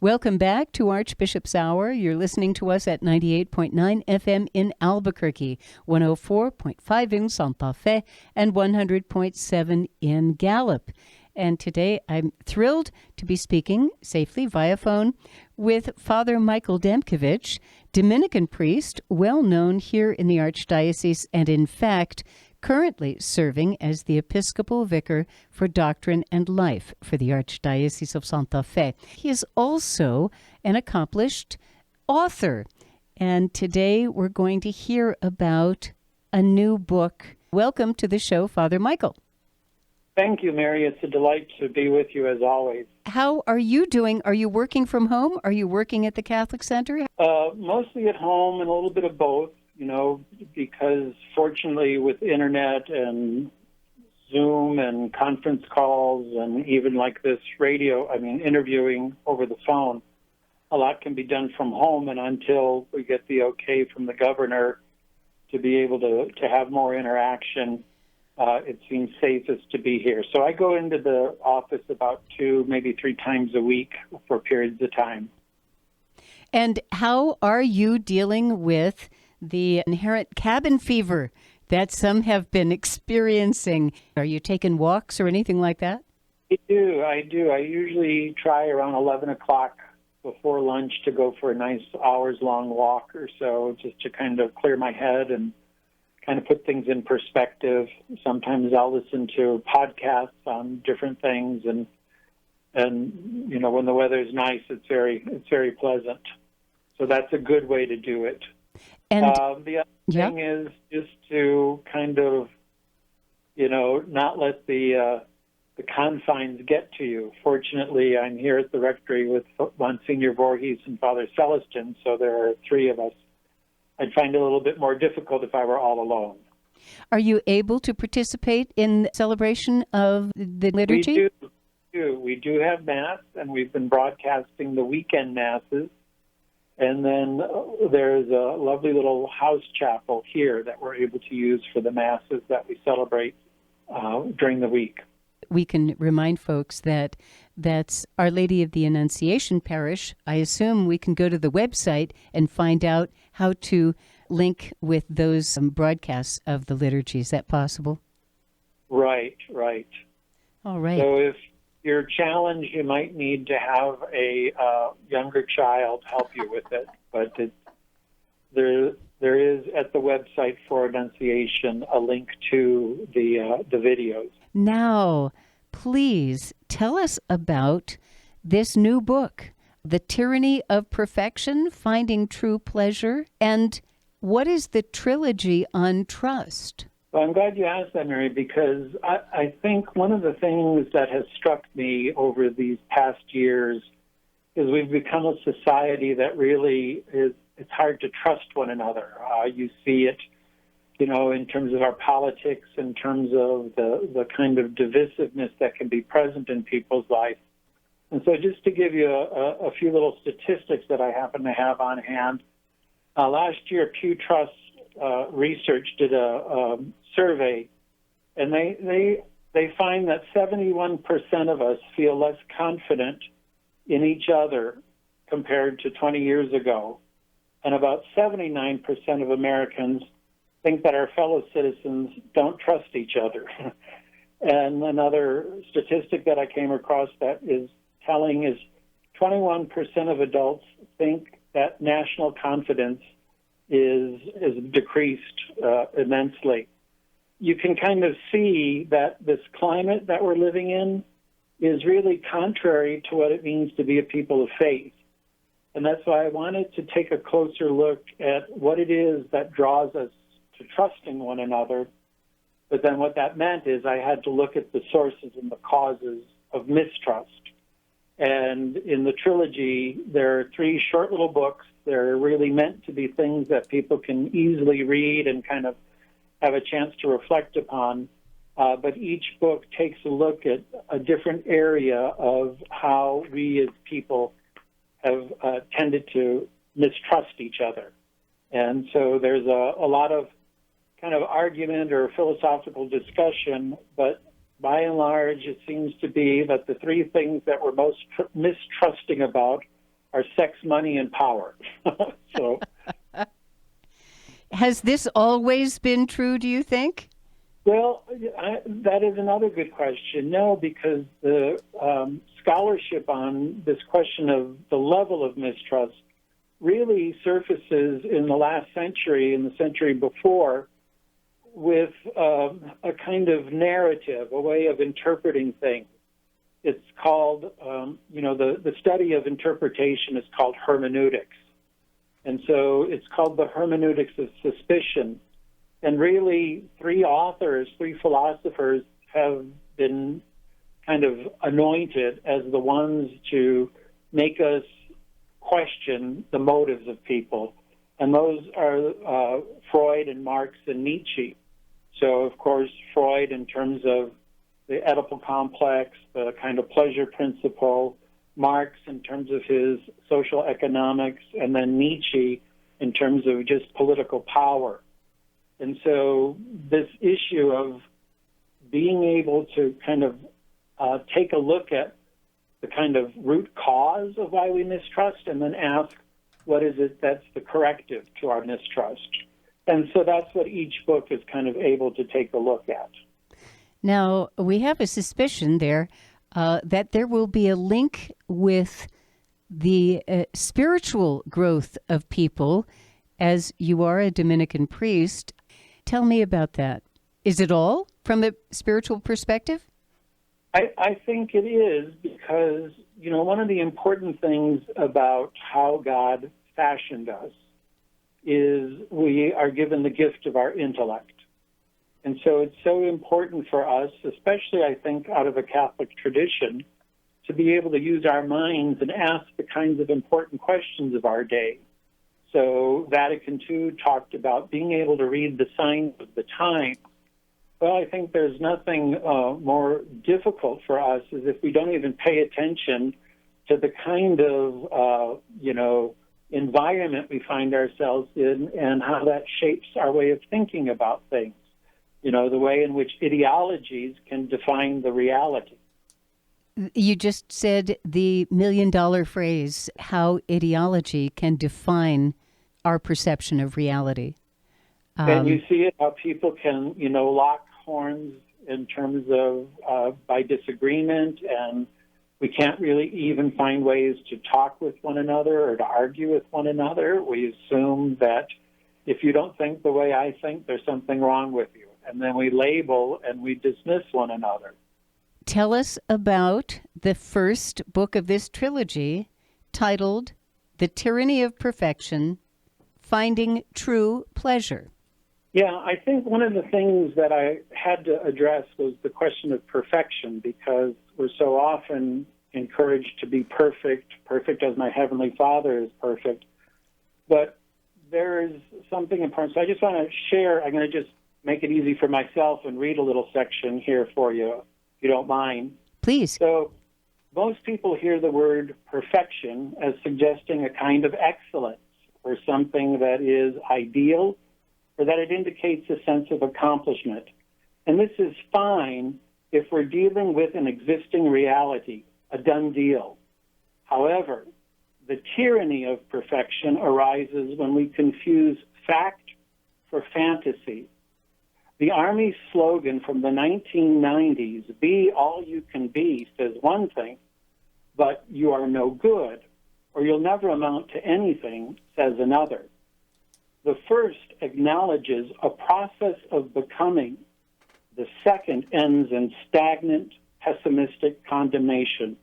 Welcome back to Archbishop's Hour. You're listening to us at 98.9 FM in Albuquerque, 104.5 in Santa Fe, and 100.7 in Gallup. And today I'm thrilled to be speaking safely via phone with Father Michael Demkiewicz, Dominican priest, well known here in the Archdiocese and, in fact, currently serving as the Episcopal Vicar for Doctrine and Life for the Archdiocese of Santa Fe. He is also an accomplished author, and today we're going to hear about a new book. Welcome to the show, Father Michael. Thank you, Mary. It's a delight to be with you as always. How are you doing? Are you working from home? Are you working at the Catholic Center? Mostly at home and a little bit of both, because fortunately with internet and Zoom and conference calls and even like this interviewing over the phone, a lot can be done from home, and until we get the okay from the governor to be able to have more interaction, it seems safest to be here. So I go into the office about 2, maybe 3 times a week for periods of time. And how are you dealing with the inherent cabin fever that some have been experiencing? Are you taking walks or anything like that? I do. I usually try around 11 o'clock before lunch to go for a nice hours-long walk or so, just to kind of clear my head and kind of put things in perspective. Sometimes I'll listen to podcasts on different things, and when the weather's nice, it's very pleasant. So that's a good way to do it. And the other thing is just to kind of, not let the confines get to you. Fortunately, I'm here at the rectory with Monsignor Voorhees and Father Celestin, so there are 3 of us. I'd find it a little bit more difficult if I were all alone. Are you able to participate in the celebration of the liturgy? We do have Mass, and we've been broadcasting the weekend Masses. And then there's a lovely little house chapel here that we're able to use for the Masses that we celebrate during the week. We can remind folks that that's Our Lady of the Annunciation Parish. I assume we can go to the website and find out how to link with those broadcasts of the liturgy. Is that possible? Right. All right. So if you're challenged, you might need to have a younger child help you with it. But there is at the website for Annunciation a link to the videos. Now, please tell us about this new book, The Tyranny of Perfection, Finding True Pleasure, and what is the trilogy on trust? Well, I'm glad you asked that, Mary, because I think one of the things that has struck me over these past years is we've become a society that really it's hard to trust one another. You see it, in terms of our politics, in terms of the kind of divisiveness that can be present in people's life. And so just to give you a few little statistics that I happen to have on hand, last year Pew Trust Research did a survey, and they find that 71% of us feel less confident in each other compared to 20 years ago, and about 79% of Americans think that our fellow citizens don't trust each other. And another statistic that I came across that is telling is 21% of adults think that national confidence is decreased immensely. You can kind of see that this climate that we're living in is really contrary to what it means to be a people of faith. And that's why I wanted to take a closer look at what it is that draws us to trusting one another. But then what that meant is I had to look at the sources and the causes of mistrust. And in the trilogy, there are 3 short little books. They're really meant to be things that people can easily read and kind of have a chance to reflect upon. But each book takes a look at a different area of how we as people have tended to mistrust each other. And so there's a lot of kind of argument or philosophical discussion, but by and large, it seems to be that the 3 things that we're most mistrusting about are sex, money, and power. So, Has this always been true, do you think? well, that is another good question. No, because the scholarship on this question of the level of mistrust really surfaces in the last century and the century before with a kind of narrative, a way of interpreting things. It's called, the study of interpretation is called hermeneutics. And so it's called the hermeneutics of suspicion. And really, three philosophers have been kind of anointed as the ones to make us question the motives of people. And those are Freud and Marx and Nietzsche. So, of course, Freud in terms of the Oedipal complex, the kind of pleasure principle, Marx in terms of his social economics, and then Nietzsche in terms of just political power. And so this issue of being able to kind of take a look at the kind of root cause of why we mistrust and then ask, what is it that's the corrective to our mistrust? And so that's what each book is kind of able to take a look at. Now, we have a suspicion there that there will be a link with the spiritual growth of people, as you are a Dominican priest. Tell me about that. Is it all from a spiritual perspective? I think it is because, one of the important things about how God fashioned us is we are given the gift of our intellect. And so it's so important for us, especially I think out of a Catholic tradition, to be able to use our minds and ask the kinds of important questions of our day. So Vatican II talked about being able to read the signs of the times. Well, I think there's nothing more difficult for us is if we don't even pay attention to the kind of, environment we find ourselves in and how that shapes our way of thinking about things. The way in which ideologies can define the reality. You just said the million-dollar phrase, how ideology can define our perception of reality. And you see it, how people can, lock horns in terms of by disagreement, and we can't really even find ways to talk with one another or to argue with one another. We assume that if you don't think the way I think, there's something wrong with you. And then we label and we dismiss one another. Tell us about the first book of this trilogy, titled The Tyranny of Perfection, Finding True Pleasure. Yeah, I think one of the things that I had to address was the question of perfection, because we're so often encouraged to be perfect as my Heavenly Father is perfect. But there is something important. So I just want to share, I'm going to just make it easy for myself and read a little section here for you, if you don't mind. Please. So most people hear the word perfection as suggesting a kind of excellence or something that is ideal or that it indicates a sense of accomplishment. And this is fine if we're dealing with an existing reality, a done deal. However, the tyranny of perfection arises when we confuse fact for fantasy. The Army's slogan from the 1990s, "Be all you can be," says one thing, but "you are no good," or "you'll never amount to anything," says another. The first acknowledges a process of becoming. The second ends in stagnant, pessimistic condemnation.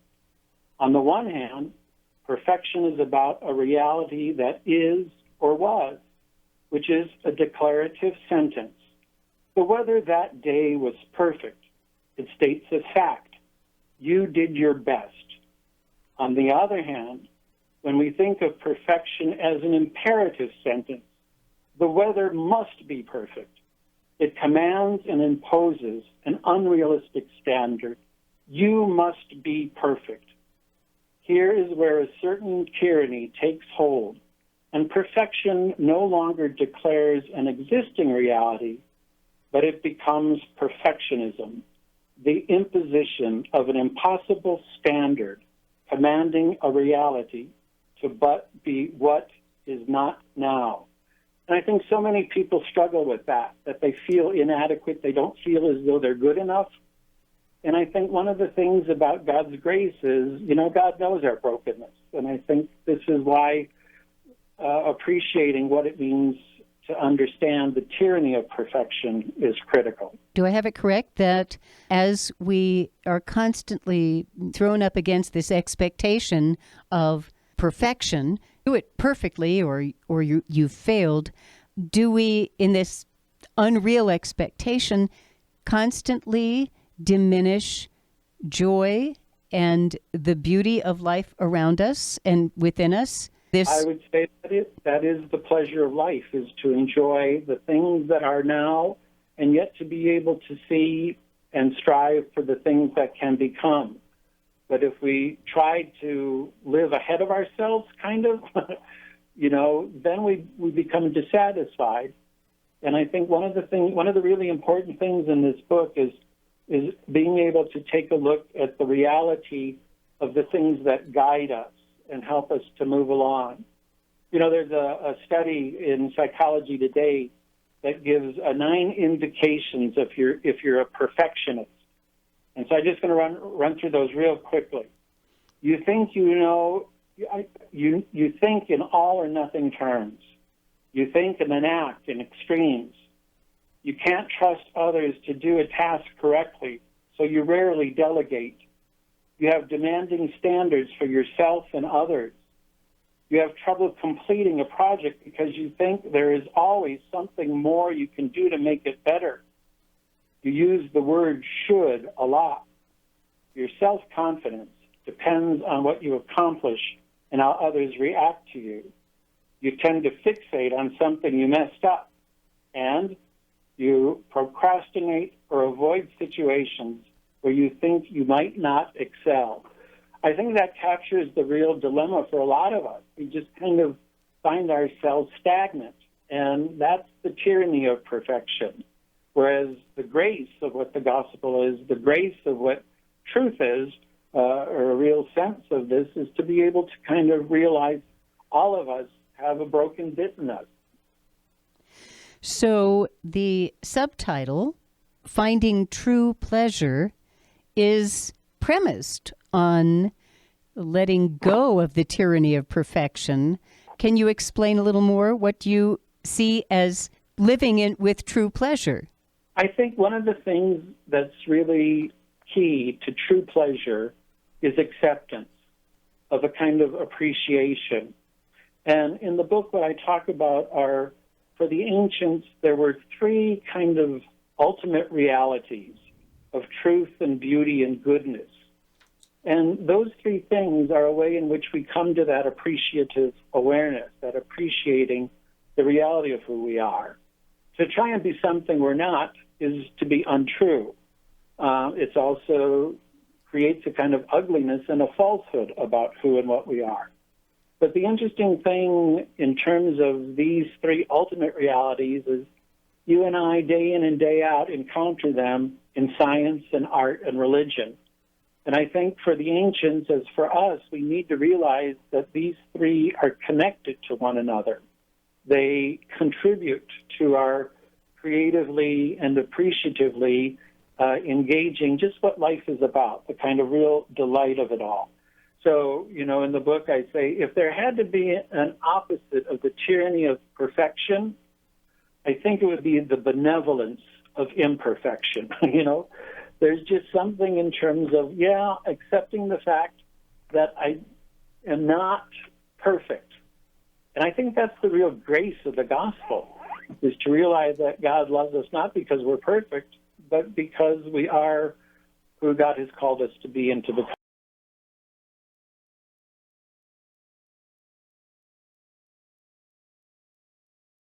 On the one hand, perfection is about a reality that is or was, which is a declarative sentence. So whether that day was perfect, it states a fact. You did your best. On the other hand, when we think of perfection as an imperative sentence, the weather must be perfect. It commands and imposes an unrealistic standard. You must be perfect. Here is where a certain tyranny takes hold, and perfection no longer declares an existing reality, but it becomes perfectionism, the imposition of an impossible standard commanding a reality to but be what is not now. And I think so many people struggle with that they feel inadequate, they don't feel as though they're good enough. And I think one of the things about God's grace is, God knows our brokenness. And I think this is why appreciating what it means to understand the tyranny of perfection is critical. Do I have it correct that as we are constantly thrown up against this expectation of perfection, do it perfectly or you've failed, do we, in this unreal expectation, constantly diminish joy and the beauty of life around us and within us? I would say that is the pleasure of life, is to enjoy the things that are now and yet to be able to see and strive for the things that can become. But if we try to live ahead of ourselves, kind of, then we become dissatisfied. And I think one of the really important things in this book is being able to take a look at the reality of the things that guide us and help us to move along. There's a study in Psychology Today that gives 9 indications if you're a perfectionist. And so I'm just going to run through those real quickly. You think you think in all or nothing terms. You think and then act in extremes. You can't trust others to do a task correctly, so you rarely delegate. You have demanding standards for yourself and others. You have trouble completing a project because you think there is always something more you can do to make it better. You use the word should a lot. Your self-confidence depends on what you accomplish and how others react to you. You tend to fixate on something you messed up, and you procrastinate or avoid situations where you think you might not excel. I think that captures the real dilemma for a lot of us. We just kind of find ourselves stagnant, and that's the tyranny of perfection. Whereas the grace of what the gospel is, the grace of what truth is, or a real sense of this, is to be able to kind of realize all of us have a broken bit in us. So the subtitle, Finding True Pleasure, is premised on letting go of the tyranny of perfection. Can you explain a little more what you see as living with true pleasure? I think one of the things that's really key to true pleasure is acceptance of a kind of appreciation. And in the book, what I talk about are, for the ancients, there were 3 kind of ultimate realities of truth and beauty and goodness. And those 3 things are a way in which we come to that appreciative awareness, that appreciating the reality of who we are. To try and be something we're not is to be untrue. It also creates a kind of ugliness and a falsehood about who and what we are. But the interesting thing in terms of these 3 ultimate realities is you and I, day in and day out, encounter them in science and art and religion. And I think for the ancients, as for us, we need to realize that these 3 are connected to one another. They contribute to our creatively and appreciatively engaging just what life is about, the kind of real delight of it all. So, in the book I say, if there had to be an opposite of the tyranny of perfection, I think it would be the benevolence of imperfection. There's just something in terms of, accepting the fact that I am not perfect. And I think that's the real grace of the gospel, is to realize that God loves us not because we're perfect, but because we are who God has called us to be and to become.